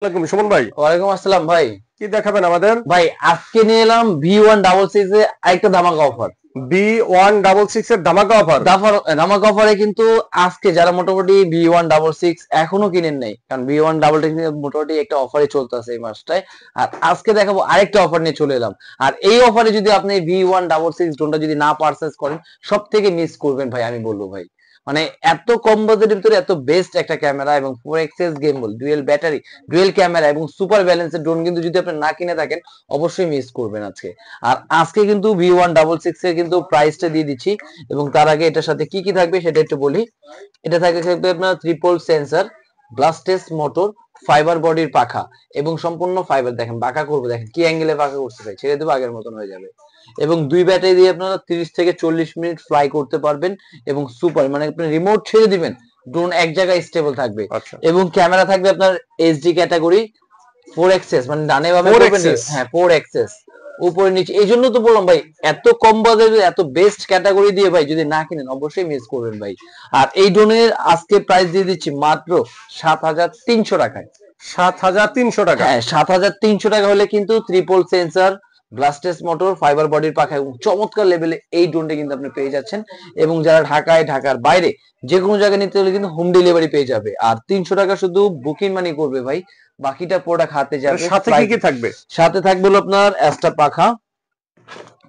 ওয়ালাইকুম সুমন ভাই, ওয়ালাইকুম আসসালাম ভাই। কি দেখাবেন আমাদের? ভাই আজকে নিয়ে এলাম V166 এর আরেকটা ধামাকা অফার। B166 এর ধামাকা অফার। ধামাকা অফারে কিন্তু আজকে যারা মোটামুটি V166 এখনো কিনেন নাই, কারণ V166 মোটামুটি একটা অফারে চলতেছে এই মাসটায়। আর আজকে দেখাবো আরেকটা অফার নিয়ে চলে এলাম। আর এই অফারে যদি আপনি V166 ড্রোনটা যদি না পারচেজ করেন, সব থেকে মিস করবেন ভাই, আমি বলবো ভাই। মানে এত কম বাজেটের ভিতরে এত বেস্ট একটা ক্যামেরা এবং 4xs গেমবল, dual battery, dual camera এবং সুপার ব্যালেন্সের ড্রোন কিন্তু যদি আপনি না কিনে থাকেন, অবশ্যই মিস করবেন আজকে। আর আজকে কিন্তু V166 এর কিন্তু প্রাইসটা দিয়ে দিচ্ছি। এবং তার আগে এটার সাথে কি কি থাকবে সেটা একটু বলি। এটা থাকবে আপনার ট্রিপল সেন্সর, ব্লাস্টেস মোটর, ফাইবার বডির পাখা এবং সম্পূর্ণ ফাইবার। দেখেন বাঁকা করবো, দেখেন কি অ্যাঙ্গেলে বাঁকা করতে চাই, ছেড়ে দেবো আগের মতন হয়ে যাবে। এবং দুই ব্যাটারি দিয়ে আপনারা 30 থেকে 40 মিনিট ফ্লাই করতে পারবেন। এবং সুপার মানে আপনি রিমোট ছেড়ে দিবেন, ড্রোন এক জায়গায় স্টেবল থাকবে। আচ্ছা, এবং ক্যামেরা থাকবে আপনার এইচডি ক্যাটাগরি, 4xs মানে ডানে বামে 4 করবেন। এক্সেস। হ্যাঁ 4xs উপরে নিচে। এই জন্য তো বললাম ভাই, এত কম বাজেটে এত বেস্ট ক্যাটাগরি দিয়ে ভাই যদি না কিনেন, অবশ্যই মিস করবেন ভাই। আর এই ড্রোনের আজকে প্রাইস দিয়ে দিচ্ছি মাত্র 7,300 টাকায়। 7,300 টাকা। হ্যাঁ 7,300 টাকা হলে কিন্তু ট্রিপল সেন্সর, ব্লাস্টেস মোটর, ফাইবার বডির পাখা এবং চমৎকার লেভেলে এই ড্রোনটা কিন্তু আপনি পেয়ে যাচ্ছেন। এবং যারা ঢাকায়, ঢাকার বাইরে যে কোনো জায়গায় নিতে হলে কিন্তু হোম ডেলিভারি পেয়ে যাবে। আর 300 টাকা শুধু বুকিং মানি করবে ভাই, বাকিটা প্রোডাক্ট হাতে যাবে। সাথে কি কি থাকবে? সাথে থাকবে হলো আপনার এক্সট্রা পাখা,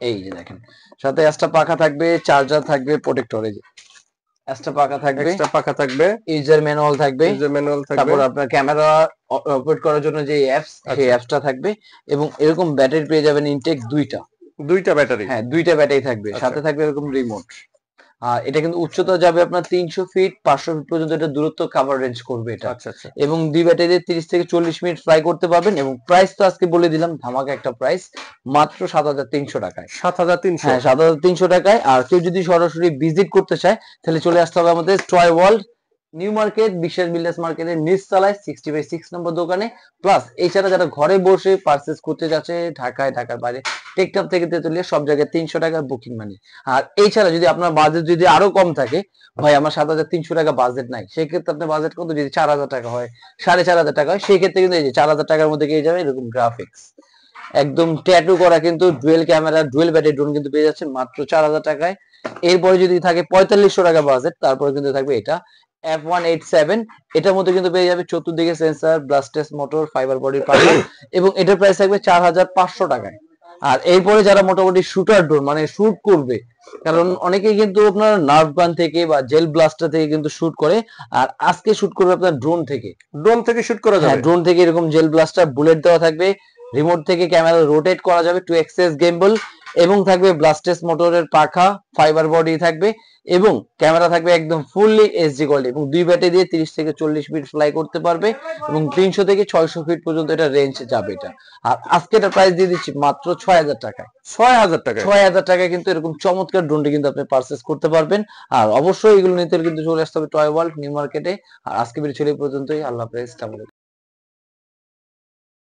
এই যে দেখেন, সাথে এক্সট্রা পাখা থাকবে, চার্জার থাকবে, প্রোটেক্টর, এই যে এক্সট্রা পাখা থাকবে, এক্সট্রা পাখা থাকবে, ইউজার ম্যানুয়াল থাকবে, ইউজার ম্যানুয়াল থাকবে, তারপর আপনার ক্যামেরা অপারেট করার জন্য যে অ্যাপস, সেই আচ্ছা, অ্যাপসটা থাকবে। এবং এরকম ব্যাটারি পেয়ে যাবেন ইনটেক দুইটা। দুইটা ব্যাটারি। হ্যাঁ দুইটা ব্যাটারি থাকবে, আচ্ছা, সাথে থাকবে এরকম রিমোট। আর এটা কিন্তু উচ্চতা যাবে আপনার 300 ফিট, 500 ফিট পর্যন্ত এটা দূরত্ব কাভার রেঞ্জ করবে এটা। আচ্ছা, আচ্ছা, এবং দুই ব্যাটারি 30 থেকে 40 মিনিট ফ্লাই করতে পারবেন। এবং প্রাইস তো আজকে বলে দিলাম, ধামাকা একটা প্রাইস, মাত্র 7,300 টাকায়। 7,300। হ্যাঁ 7,300 টাকায়। আর কেউ যদি সরাসরি ভিজিট করতে চায়, তাহলে চলে আসতে হবে আমাদের টয় ওয়ার্ল্ড, নিউ মার্কেট, বিশ্বাস বিল্ডার্স মার্কেটের নিচ তলায় 60/6 নম্বর দোকানে। প্লাস এছাড়া যারা ঘরে বসে পারচেজ করতে যাচ্ছে ঢাকায়, ঢাকার বাইরে, টেকটাপ থেকে তেতুলিয়া, সব জায়গায় 300 টাকা বুকিং মানি। আর এছাড়া যদি আপনার বাজেট যদি আরো কম থাকে, ভাই আমার 7,300 টাকা বাজেট নাই, সেক্ষেত্রে আপনার বাজেট কত, যদি 4,000 টাকা হয়, 4,500 টাকা হয়, সেই ক্ষেত্রে কিন্তু এই যে 4,000 টাকার মধ্যে পেয়ে যাবে এরকম গ্রাফিক্স, একদম ট্যাটু করা কিন্তু dual camera, dual battery drone কিন্তু পেয়ে যাচ্ছেন মাত্র 4,000 টাকায়। এরপরে যদি থাকে 4500 টাকা বাজেট, তারপরে কিন্তু থাকবে এটা F187। এটার মধ্যে কিন্তু পেয়ে যাবে চতুর্দিকে সেন্সর, ব্লাস্টেস মোটর, ফাইবার বডির পাখা। এবং এটার প্রাইস থাকবে 4,500 টাকায়। আর এরপরে যারা মোটামুটি শুটার ড্রোন মানে শুট করবে, কারণ অনেকেই কিন্তু আপনার নার্ভ গান থেকে বা জেল ব্লাস্টার থেকে কিন্তু শুট করে। আর আজকে শুট করবে আপনার ড্রোন থেকে। ড্রোন থেকে শুট করা হ্যাঁ যাবে। ড্রোন থেকে এরকম জেল ব্লাস্টার বুলেট দেওয়া থাকবে, রিমোট থেকে ক্যামেরা রোটেট করা যাবে, 2xs গেমবল, এবং থাকবে ব্লাস্টেস মোটরের পাখা, ফাইবার বডি থাকবে। এবং ক্যামেরা থাকবে একদম ফুললি এইচডি কোয়ালিটি, এবং দুই ব্যাটারি দিয়ে 30 থেকে 40 মিনিট ফ্লাই করতে পারবে। এবং 300 থেকে 600 ফিট পর্যন্ত এটা রেঞ্জ যাবে এটা। আর আজকে এটা প্রাইস দিয়ে দিচ্ছি মাত্র 6,000 টাকায়। 6,000 টাকায়। 6,000 টাকায় কিন্তু এরকম চমৎকার ড্রোনটি কিন্তু আপনি পারচেস করতে পারবেন। আর অবশ্যই এগুলো নিতে হলে কিন্তু চলে আসতে হবে টয় ওয়ার্ল্ড, নিউ মার্কেটে। আর আজকে ভিডিও ছিল এই পর্যন্তই। আল্লাহ হাফেজ।